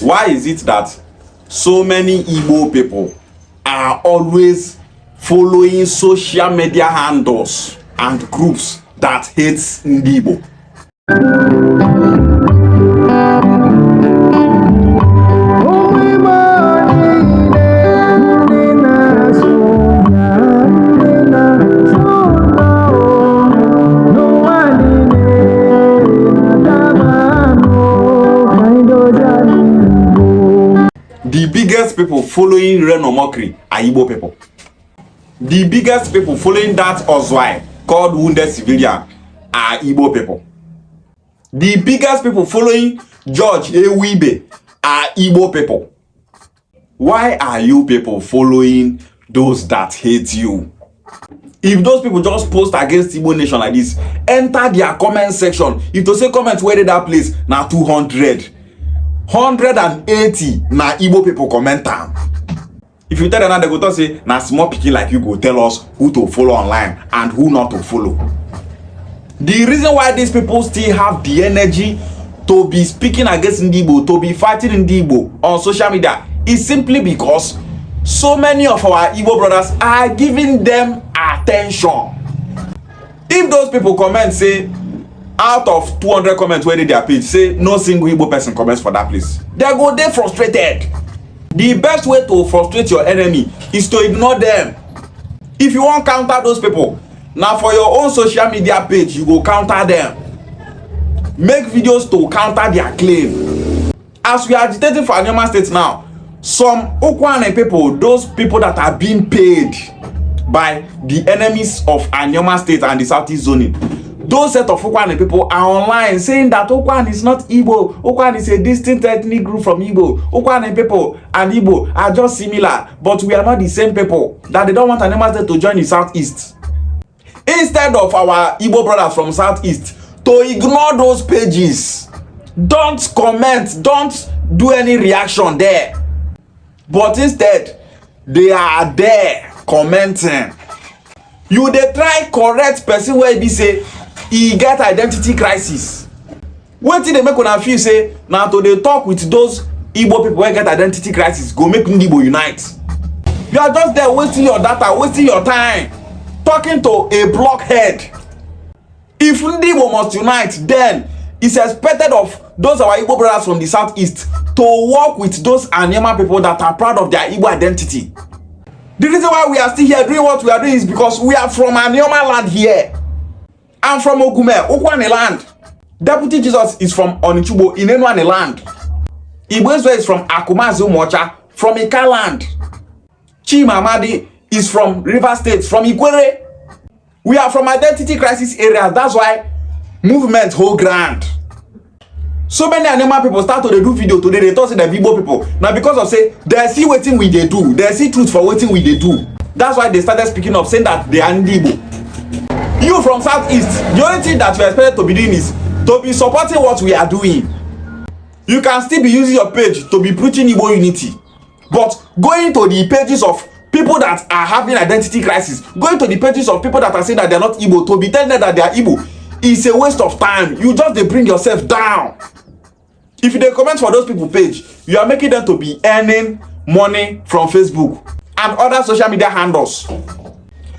Why is it that so many Igbo people are always following social media handles and groups that hate Ndigbo? The biggest people following Reno Mockery are Igbo people. The biggest people following that Ozwai called Wounded Civilian are Igbo people. The biggest people following George Ewibe are Igbo people. Why are you people following those that hate you? If those people just post against Igbo nation like this, enter their comment section. If you say comment where did that place, now 200. 180 na Igbo people comment am. If you tell them, they go to say na small pikin like you go tell us who to follow online and who not to follow. The reason why these people still have the energy to be speaking against Ndigbo, to be fighting Ndigbo on social media is simply because so many of our Igbo brothers are giving them attention. If those people comment say out of 200 comments where they their page say no single Igbo person comments for that place, they go dey frustrated. The best way to frustrate your enemy is to ignore them. If you want counter those people, now for your own social media page you go counter them. Make videos to counter their claim. As we are agitating for Anyama State now, some Okwane people, those people that are being paid by the enemies of Anyama State and the Southeast zoning, those set of Okwane people are online saying that Okwane is not Igbo. Okwane is a distinct ethnic group from Igbo. Okwane people and Igbo are just similar, but we are not the same people. That they don't want Anyama State to join the Southeast. Instead of our Igbo brothers from Southeast to ignore those pages, don't comment, don't do any reaction there. But instead, they are there commenting. You dey try correct person where be say he get identity crisis. Wetin dey make una feel say na to dey talk with those Igbo people wey get identity crisis go make Ndigbo unite? You are just there wasting your data, wasting your time, talking to a blockhead. If Ndigbo must unite, then it's expected of those our Igbo brothers from the Southeast to work with those Anyama people that are proud of their Igbo identity. The reason why we are still here doing what we are doing is because we are from Anyama land here. I'm from Ogume, Okwane land. Deputy Jesus is from Onichubo, Inenwane land. Igbo is from Akumazi Mocha, from Ika land. Chimamadi is from River State, from Ikwere. We are from identity crisis areas. That's why movement hold grand. So many Anyama people start to do video today. They talk to the Igbo people. Now because of say they see wetin we dey do, they see truth for wetin we dey do. That's why they started speaking up, saying that they are Ndigbo. You from Southeast, the only thing that you are expected to be doing is to be supporting what we are doing. You can still be using your page to be preaching Igbo unity, but going to the pages of people that are having identity crisis, going to the pages of people that are saying that they are not Igbo, to be telling them that they are Igbo, is a waste of time. You just dey bring yourself down. If you dey comment for those people page, you are making them to be earning money from Facebook and other social media handles.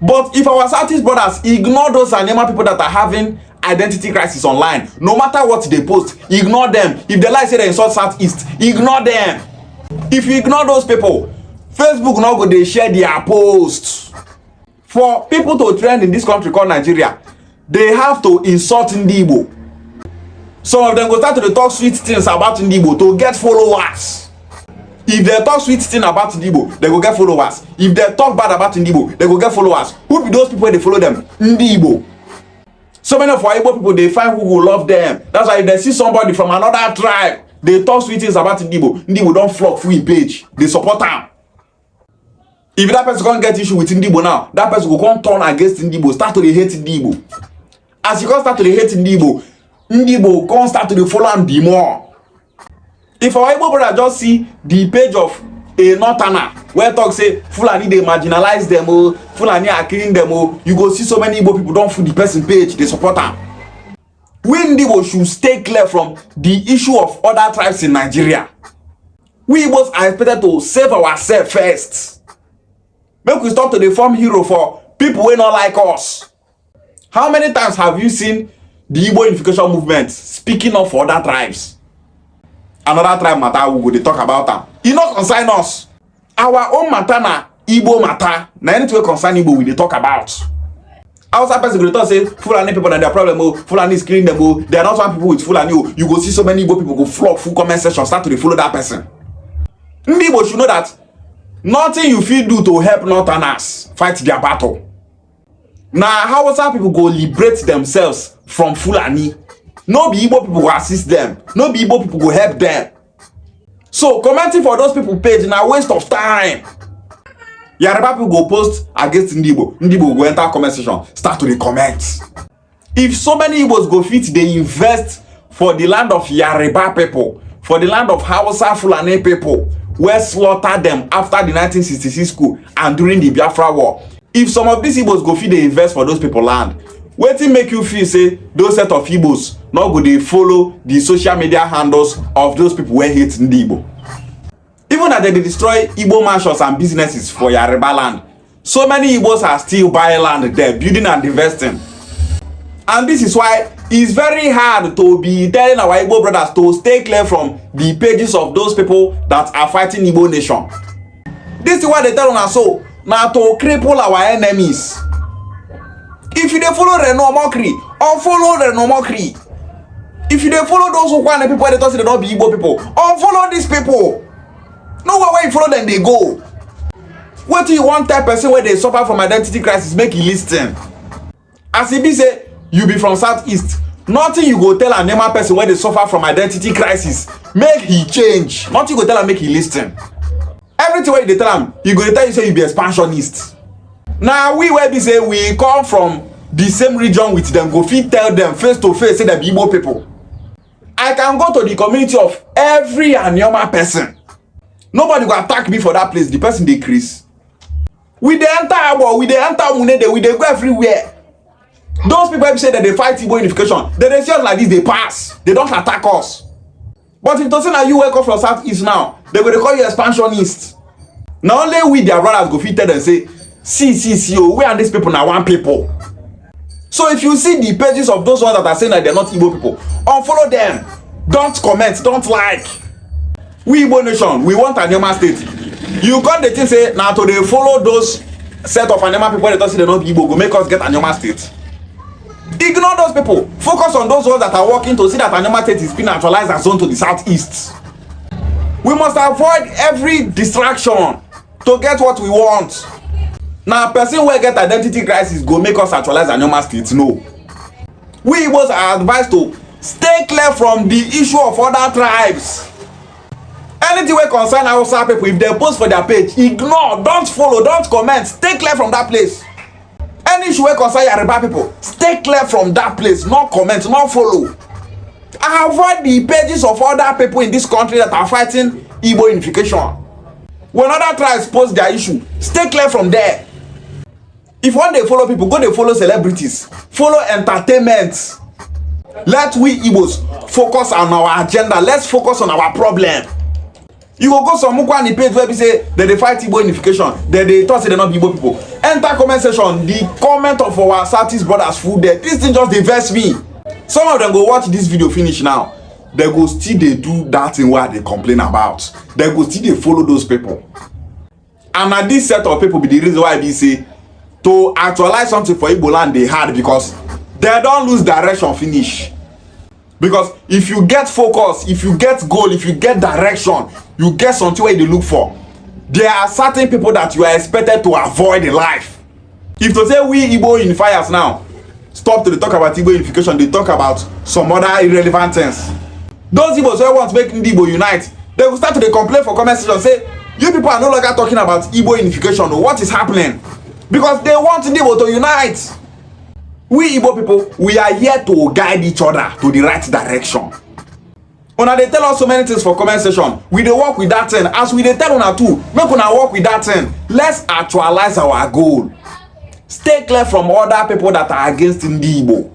But if our Southeast brothers ignore those Anyama people that are having identity crisis online, no matter what they post, ignore them. If they like say they insult Southeast, ignore them. If you ignore those people, Facebook now go dey share their posts. For people to trend in this country called Nigeria, they have to insult Ndigbo. Some of them go start to talk sweet things about Ndigbo to get followers. If they talk sweet things about Ndigbo, they go get followers. If they talk bad about Ndigbo, they go get followers. Who be those people they follow them? Ndigbo. So many of our Igbo people, they find who will love them. That's why if they see somebody from another tribe, they talk sweet things about Ndigbo. Ndigbo don't flock full page. They support them. If that person can't get issue with Ndigbo now, that person will come turn against Ndigbo, start to hate Ndigbo. As you can start to hate Ndigbo, Ndigbo can't start to follow him the more. If our Igbo brother just see the page of a northerner where talk say Fulani they marginalize them, oh, Fulani are killing them, oh, you go see so many Igbo people don't follow the person page, they support them. We Ndigbo should stay clear from the issue of other tribes in Nigeria. We Igbos are expected to save ourselves first. Make we stop to dey form hero for people wey not like us. How many times have you seen the Igbo unification movement speaking up for other tribes? Another tribe matter, we go dey talk about am. E no concern us. Our own matter na Igbo matter. Na anything wey concern Igbo we dey talk about. Outside person go talk say Fulani people na their problem, oh, Fulani is killing them, oh, they are not one people with Fulani, oh. You go see so many Igbo people go flock full comment section, start to dey follow that person. Ndigbo should know that nothing you fit do to help Northerners fight their battle. Now, how some people go liberate themselves from Fulani? No be Igbo people go assist them. No be Igbo people go help them. So commenting for those people page na waste of time. Yoruba people go post against Ndigbo. Ndigbo go enter comment section, start to dey comment. If so many Igbos go fit, they invest for the land of Yoruba people, for the land of Hausa Fulani people, where slaughter them after the 1966 coup and during the Biafra war. If some of these Igbos go fit dey invest for those people land, wetin make you feel say those set of Igbos not go dey follow the social media handles of those people wey hate Ndigbo? Even as they destroy Igbo mansions and businesses for Yoruba land, so many Igbos are still buying land there, building and investing. And this is why it's very hard to be telling our Igbo brothers to stay clear from the pages of those people that are fighting Igbo nation. This is why they tell us so, now to cripple our enemies. If you dey follow Reno Mokri, unfollow Reno Mokri. If you dey follow those who want the people they talk say they don't be Igbo people, unfollow these people. No one where you follow them they go. What do you want that person where they suffer from identity crisis make you listen? As he be say you be from southeast, nothing you go tell a normal person where they suffer from identity crisis make he change. Nothing you go tell him make he listen. Everything where they tell him, you go tell you say you be expansionist. Now we where be say we come from the same region with them, go fit tell them face to face say they be Igbo people. I can go to the community of every Anyoma person. Nobody go attack me for that place. The person decrease. We dey enter Abo, we dey enter Munede, we dey go everywhere. Those people say that they fight Igbo unification. They see us like this, they pass. They don't attack us. But if to say that you wake up from southeast now, they go call you expansionist. Now only we their brothers go fit tell them say, see, oh, we and these people now one people. So if you see the pages of those ones that are saying that they're not Igbo people, unfollow them. Don't comment, don't like. We Igbo nation, we want Anyoma state. You got the thing say now to they follow those set of Anyoma people that say they're not Igbo go make us get Anyoma state. Ignore those people. Focus on those ones that are working to see that Anyoma state is being naturalized and zone to the southeast. We must avoid every distraction to get what we want. Now, a person who get identity crisis go make us actualize Anyoma state. No. We Igbos are advised to stay clear from the issue of other tribes. Anything wey concern Hausa people, if they post for their page, ignore, don't follow, don't comment, stay clear from that place. Any issue wey concern Yoruba people, stay clear from that place, not comment, not follow. Avoid the pages of other people in this country that are fighting Igbo unification. When other tribes post their issue, stay clear from there. If one day follow people, go they follow celebrities, follow entertainment. Let we Igbos focus on our agenda. Let's focus on our problem. You go some Mukwani page where we say that they fight Igbo unification, that they talk say they not be Igbo people. Enter comment section, the comment of our Southeast brothers full there. This thing just diverts me. Some of them go watch this video finish now. They go still they do that thing where they complain about. They go still they follow those people. And now this set of people be the reason why they say to actualize something for Igbo land they hard because they don't lose direction finish. Because if you get focus, if you get goal, if you get direction, you get something where you look for. There are certain people that you are expected to avoid in life. If to say we Igbo unifiers now stop to talk about Igbo unification, they talk about some other irrelevant things. Those Igbos who want to make Ndigbo unite, they will start to complain for comment section, say you people are no longer talking about Igbo unification. What is happening? Because they want Ndigbo to unite. We Igbo people, we are here to guide each other to the right direction. Una they tell us so many things for comment section. We dey work with that thing. As we dey tell una too, make una work with that thing. Let's actualize our goal. Stay clear from other people that are against Ndigbo.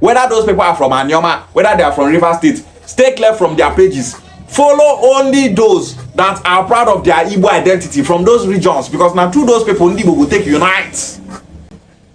Whether those people are from Anyoma, whether they are from River State, stay clear from their pages. Follow only those that are proud of their Igbo identity from those regions, because now through those people Ndigbo will take unite.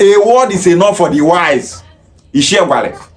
A word is enough for the wise. Ishiegwale.